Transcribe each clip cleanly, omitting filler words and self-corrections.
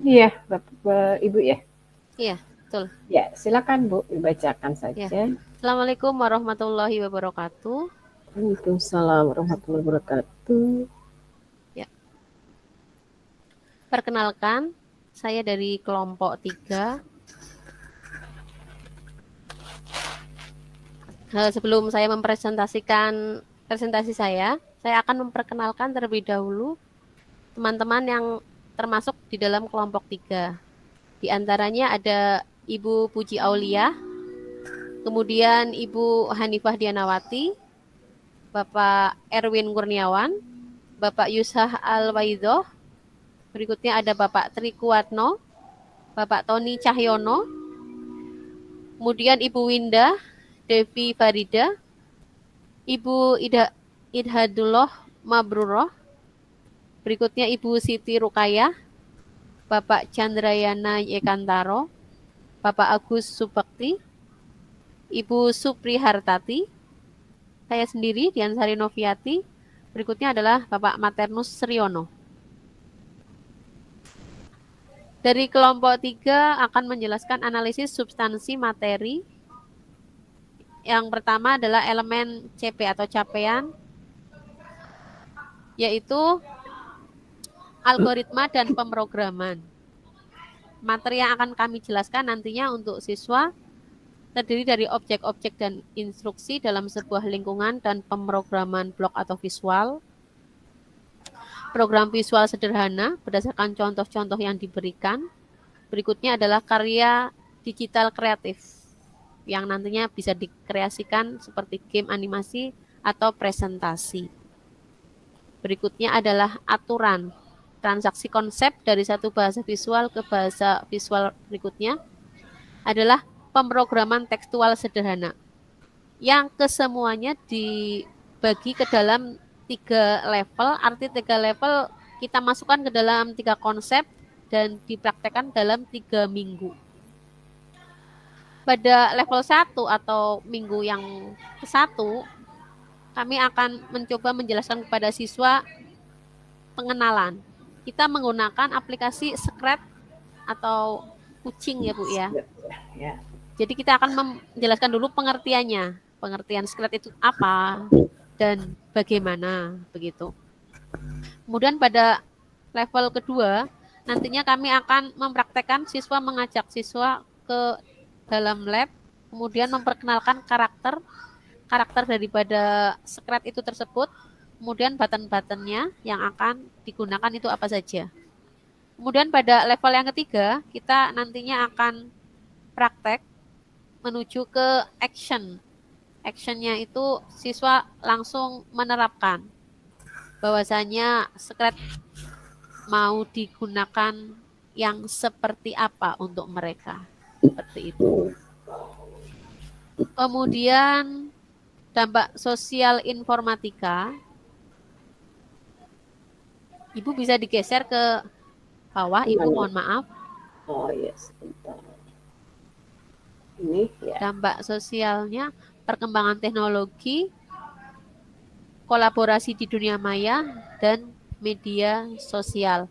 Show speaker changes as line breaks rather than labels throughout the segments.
Iya, Ibu ya.
Iya, betul.
Ya, silakan Bu, dibacakan
Ya.
saja.
Assalamualaikum warahmatullahi wabarakatuh.
Waalaikumsalam warahmatullahi wabarakatuh.
Ya. Perkenalkan, saya dari kelompok 3. Sebelum saya mempresentasikan presentasi saya akan memperkenalkan terlebih dahulu teman-teman yang termasuk di dalam kelompok 3. Di antaranya ada Ibu Puji Aulia, kemudian Ibu Hanifah Dianawati, Bapak Erwin Kurniawan, Bapak Yusah Al-Waidoh, berikutnya ada Bapak Tri Kuatno, Bapak Tony Cahyono, kemudian Ibu Winda Devi Farida, Ibu Idhadullah Mabruroh, berikutnya Ibu Siti Rukayah, Bapak Chandrayana Yekantaro, Bapak Agus Subakti, Ibu Supri Hartati, saya sendiri Diansari Noviati, berikutnya adalah Bapak Maternus Sriono. Dari kelompok 3 akan menjelaskan analisis substansi materi. Yang pertama adalah elemen CP atau capaian, yaitu algoritma dan pemrograman. Materi yang akan kami jelaskan nantinya untuk siswa terdiri dari objek-objek dan instruksi dalam sebuah lingkungan dan pemrograman blok atau visual. Program visual sederhana berdasarkan contoh-contoh yang diberikan. Berikutnya adalah karya digital kreatif yang nantinya bisa dikreasikan seperti game animasi atau presentasi. Berikutnya adalah aturan transaksi konsep dari satu bahasa visual ke bahasa visual berikutnya adalah pemrograman tekstual sederhana yang kesemuanya dibagi ke dalam 3 level. Arti 3 level kita masukkan ke dalam 3 konsep dan dipraktekkan dalam 3 minggu. Pada level 1 atau minggu yang ke-1, kami akan mencoba menjelaskan kepada siswa pengenalan. Kita menggunakan aplikasi Scratch atau Kucing ya Bu ya.
Ya.
Jadi kita akan menjelaskan dulu pengertiannya. Pengertian Scratch itu apa dan bagaimana begitu. Kemudian pada level kedua, nantinya kami akan mempraktekkan siswa mengajak siswa ke dalam lab, kemudian memperkenalkan karakter daripada Scratch itu tersebut, kemudian button-buttonnya yang akan digunakan itu apa saja. Kemudian pada level yang ketiga, kita nantinya akan praktek menuju ke action. Actionnya itu siswa langsung menerapkan bahwasanya Scratch mau digunakan yang seperti apa untuk mereka. Seperti itu. Kemudian dampak sosial informatika. Ibu bisa digeser ke bawah, Ibu mohon maaf.
Oh iya, sebentar. Ini ya.
Dampak sosialnya perkembangan teknologi, kolaborasi di dunia maya, dan media sosial.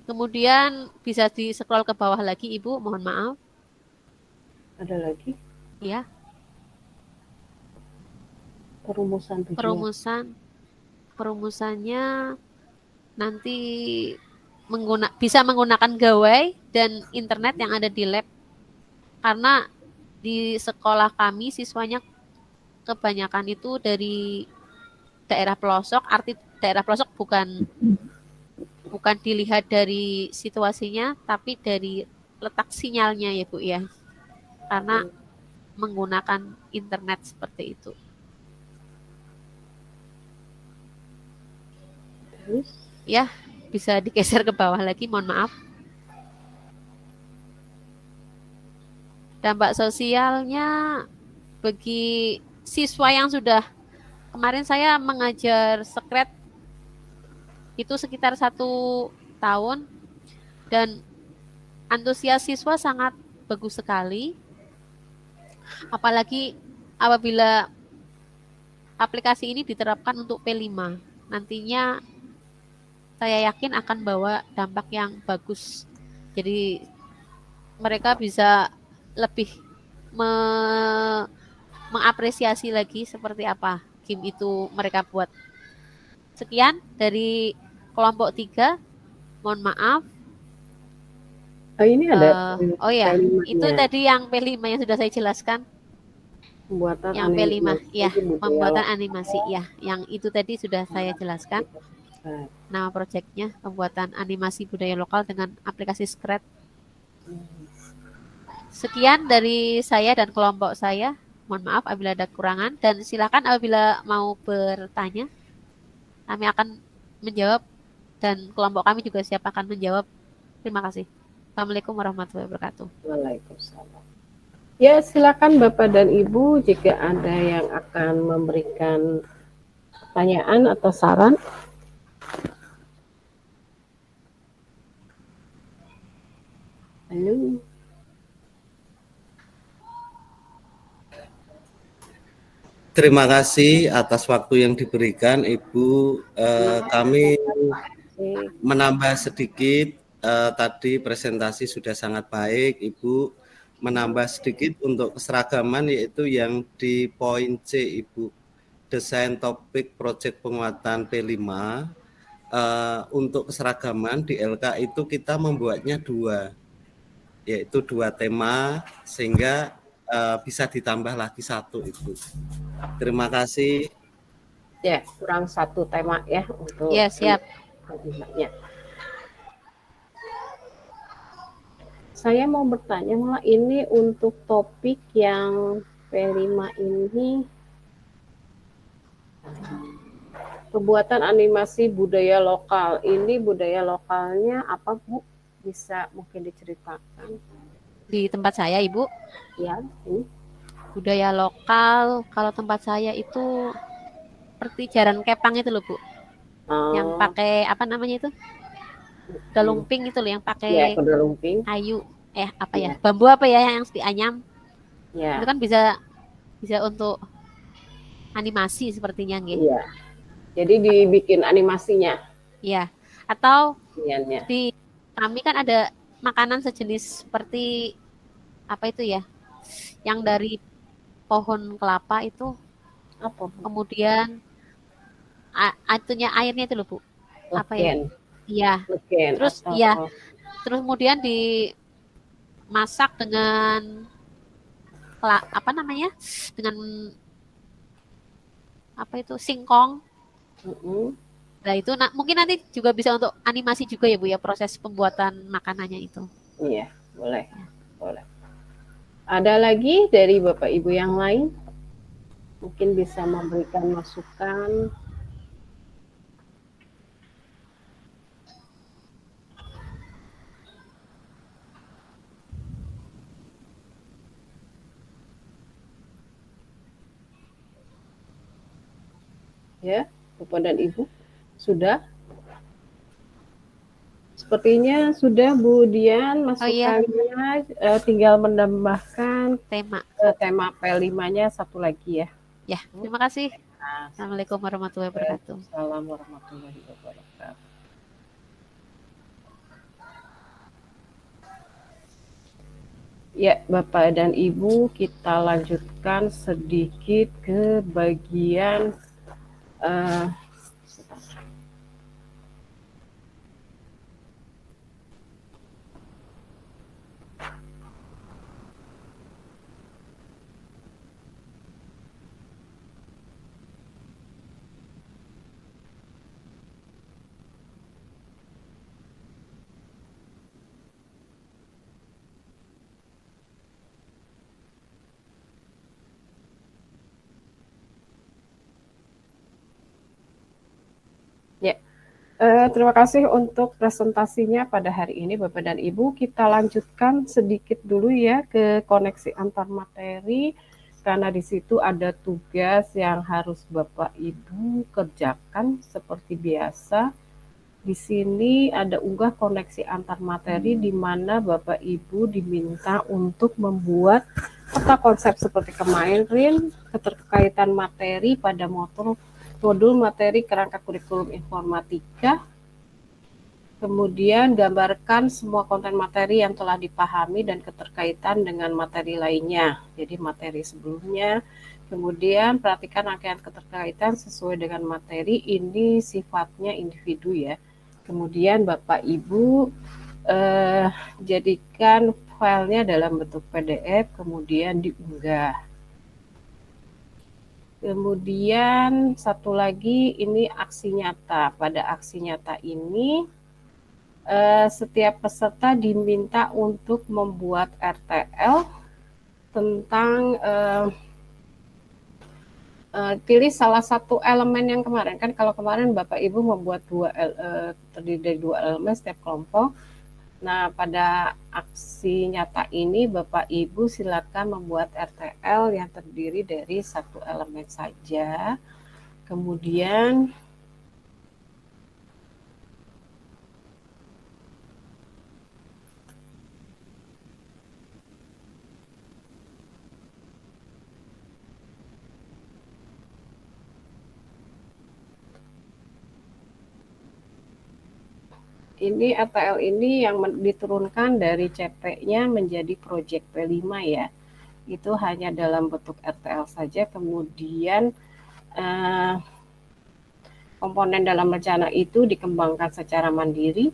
Kemudian bisa di-scroll ke bawah lagi, Ibu, mohon maaf.
Ada lagi?
Ya. Perumusannya nanti bisa menggunakan gawai dan internet yang ada di lab. Karena di sekolah kami siswanya kebanyakan itu dari daerah pelosok. Arti daerah pelosok bukan dilihat dari situasinya, tapi dari letak sinyalnya ya Bu ya. Karena menggunakan internet seperti itu.
Terus?
Ya, bisa digeser ke bawah lagi, mohon maaf. Dampak sosialnya bagi siswa yang sudah, kemarin saya mengajar Scratch itu sekitar 1 tahun dan antusias siswa sangat bagus sekali. Apalagi apabila aplikasi ini diterapkan untuk P5. Nantinya saya yakin akan bawa dampak yang bagus. Jadi mereka bisa lebih mengapresiasi lagi seperti apa game itu mereka buat. Sekian dari kelompok 3. Mohon maaf.
Ini ada
Oh ya, itu
P5-nya,
tadi yang P5 yang sudah saya jelaskan.
pembuatan
Yang P5, ya,
animasi budaya
pembuatan
lokal.
animasi, ya. Yang itu tadi sudah saya jelaskan.
Nah,
Nama proyeknya pembuatan animasi budaya lokal dengan aplikasi Scratch. Sekian dari saya dan kelompok saya. Mohon maaf apabila ada kekurangan dan silakan apabila mau bertanya. Kami akan menjawab dan kelompok kami juga siap akan menjawab. Terima kasih. Assalamualaikum warahmatullahi wabarakatuh.
Waalaikumsalam. Ya, silakan Bapak dan Ibu jika ada yang akan memberikan pertanyaan atau saran. Halo.
Terima kasih atas waktu yang diberikan, Ibu. Kami menambah sedikit, tadi presentasi sudah sangat baik, Ibu. Menambah sedikit untuk keseragaman, yaitu yang di poin C, Ibu. Desain topik proyek penguatan P5. Untuk keseragaman di LK itu kita membuatnya 2, yaitu 2 tema, sehingga bisa ditambah lagi 1, Ibu. Terima kasih.
Ya, kurang 1 tema ya untuk
Ya, siap.
Ya. Saya mau bertanya, malah ini untuk topik yang P5 ini, pembuatan animasi budaya lokal. Ini budaya lokalnya apa, Bu? Bisa mungkin diceritakan?
Di tempat saya, Ibu.
Ya, ini.
Budaya lokal, kalau tempat saya itu seperti Jaran Kepang itu loh, Bu. Yang pakai apa namanya itu? Kuda lumping itu loh, yang pakai
ya, kuda lumping.
kayu. Apa ya? Bambu apa ya yang dianyam?
Ya.
Itu kan bisa untuk animasi sepertinya, nggih.
Iya. Jadi dibikin animasinya.
Iya. Atau
Iannya.
di kami kan ada makanan sejenis seperti apa itu ya? Yang dari pohon kelapa itu.
Apa?
Kemudian airnya itu loh, Bu. Apa ya? Iya. Terus ya. Terus kemudian dimasak dengan apa namanya? Dengan apa itu? Singkong. Nah itu mungkin nanti juga bisa untuk animasi juga ya, Bu ya, proses pembuatan makanannya itu.
Iya, boleh. Boleh. Ada lagi dari Bapak Ibu yang lain? Mungkin bisa memberikan masukan. Ya, Bapak dan Ibu, sudah? Sepertinya sudah, Bu Dian, masukannya. Tinggal menambahkan tema P5-nya 1 lagi ya.
Ya, terima kasih. Assalamualaikum warahmatullahi wabarakatuh.
Assalamualaikum warahmatullahi wabarakatuh. Ya, Bapak dan Ibu, kita lanjutkan sedikit ke bagian terima kasih untuk presentasinya pada hari ini, Bapak dan Ibu. Kita lanjutkan sedikit dulu ya ke koneksi antar materi, karena di situ ada tugas yang harus Bapak Ibu kerjakan seperti biasa. Di sini ada unggah koneksi antar materi di mana Bapak Ibu diminta untuk membuat peta konsep seperti kemarin, keterkaitan materi pada modul materi kerangka kurikulum informatika, Kemudian gambarkan semua konten materi yang telah dipahami dan keterkaitan dengan materi lainnya. Jadi materi sebelumnya, kemudian perhatikan rangkaian keterkaitan sesuai dengan materi, ini sifatnya individu ya. Kemudian Bapak Ibu jadikan filenya dalam bentuk PDF, kemudian diunggah. Kemudian satu lagi, ini aksi nyata. Pada aksi nyata ini, setiap peserta diminta untuk membuat RTL tentang pilih salah satu elemen yang kemarin. Kan kalau kemarin Bapak Ibu membuat terdiri dari 2 elemen setiap kelompok. Nah, pada aksi nyata ini Bapak Ibu silakan membuat RTL yang terdiri dari 1 elemen saja. Kemudian ini RTL ini yang diturunkan dari CP-nya menjadi Project P5 ya. Itu hanya dalam bentuk RTL saja, kemudian komponen dalam rencana itu dikembangkan secara mandiri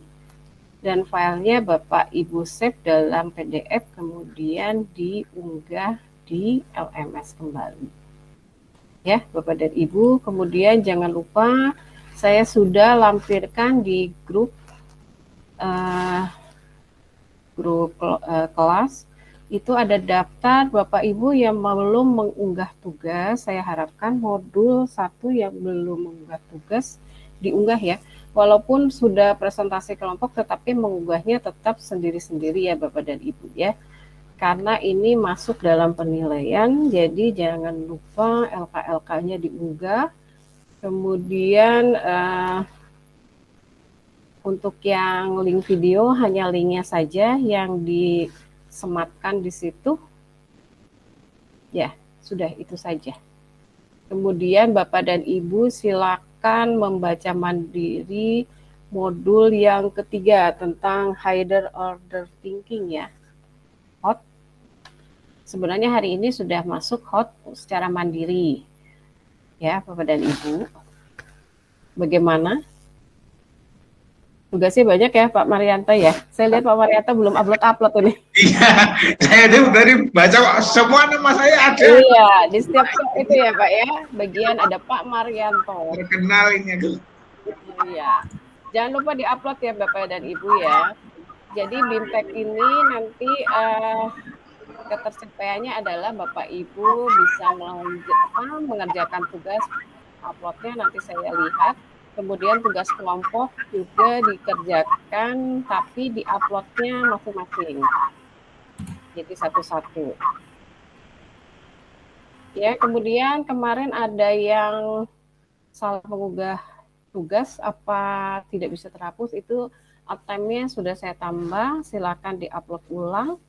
dan filenya Bapak Ibu save dalam PDF, kemudian diunggah di LMS kembali. Ya, Bapak dan Ibu, kemudian jangan lupa saya sudah lampirkan di grup kelas, itu ada daftar Bapak Ibu yang belum mengunggah tugas. Saya harapkan modul 1 yang belum mengunggah tugas diunggah ya. Walaupun sudah presentasi kelompok, tetapi mengunggahnya tetap sendiri-sendiri ya Bapak dan Ibu ya. Karena ini masuk dalam penilaian, jadi jangan lupa LK-LK-nya diunggah. Kemudian untuk yang link video, hanya linknya saja yang disematkan di situ. Ya, sudah itu saja. Kemudian Bapak dan Ibu silakan membaca mandiri modul yang ketiga tentang higher order thinking ya. Hot. Sebenarnya hari ini sudah masuk hot secara mandiri. Ya, Bapak dan Ibu. Bagaimana? Tugasnya banyak ya Pak Marianto ya. Saya lihat Pak Marianto belum upload ini.
Iya, saya dari baca semua nama saya ada.
Iya, di setiap itu ya Pak ya. Bagian ada Pak Marianto.
Terkenal ini.
Iya. Jangan lupa diupload ya Bapak dan Ibu ya. Jadi BIMTEK ini nanti ketercapaiannya adalah Bapak Ibu bisa mengerjakan tugas uploadnya nanti saya lihat. Kemudian tugas kelompok juga dikerjakan, tapi di-uploadnya masing-masing. Jadi satu-satu. Ya, kemudian kemarin ada yang salah mengunggah tugas, apa tidak bisa terhapus, itu time-nya sudah saya tambah, silakan di-upload ulang.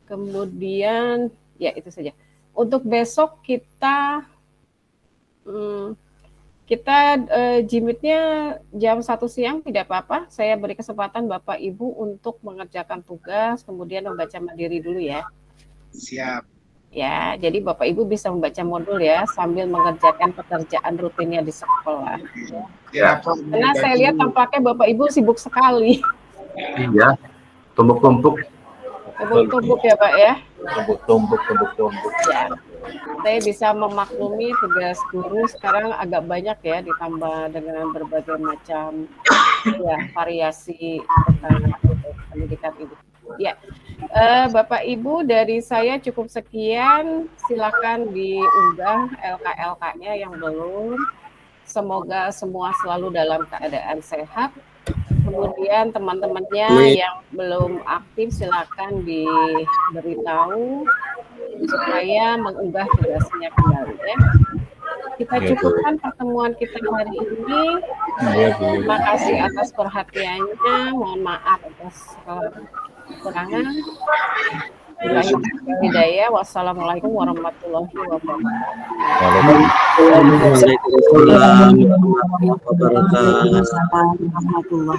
Kemudian, ya itu saja. Untuk besok kita... Jimmitnya jam 1 siang tidak apa-apa. Saya beri kesempatan Bapak Ibu untuk mengerjakan tugas, kemudian membaca mandiri dulu ya.
Siap.
Ya, jadi Bapak Ibu bisa membaca modul ya sambil mengerjakan pekerjaan rutinnya di sekolah.
Ya.
Karena saya lihat tampaknya Bapak Ibu sibuk sekali.
Iya, tumbuk-tumbuk.
Tumbuk-tumbuk ya Pak ya.
Tumbuk.
Ya. Saya bisa memaklumi tugas guru sekarang agak banyak ya, ditambah dengan berbagai macam ya variasi tentang pendidikan ini. Ya, Bapak Ibu dari saya cukup sekian. Silakan diunggah LK-LK-nya yang belum. Semoga semua selalu dalam keadaan sehat. Kemudian teman-temannya yang belum aktif silakan diberitahu supaya mengunggah tugasnya kembali ya. Kita cukupkan pertemuan kita hari ini. Terima kasih atas perhatiannya. Mohon maaf atas kekurangan. Hidayah. Wassalamualaikum warahmatullahi wabarakatuh.
Waalaikumsalam warahmatullahi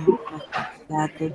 wabarakatuh.
wabarakatuh.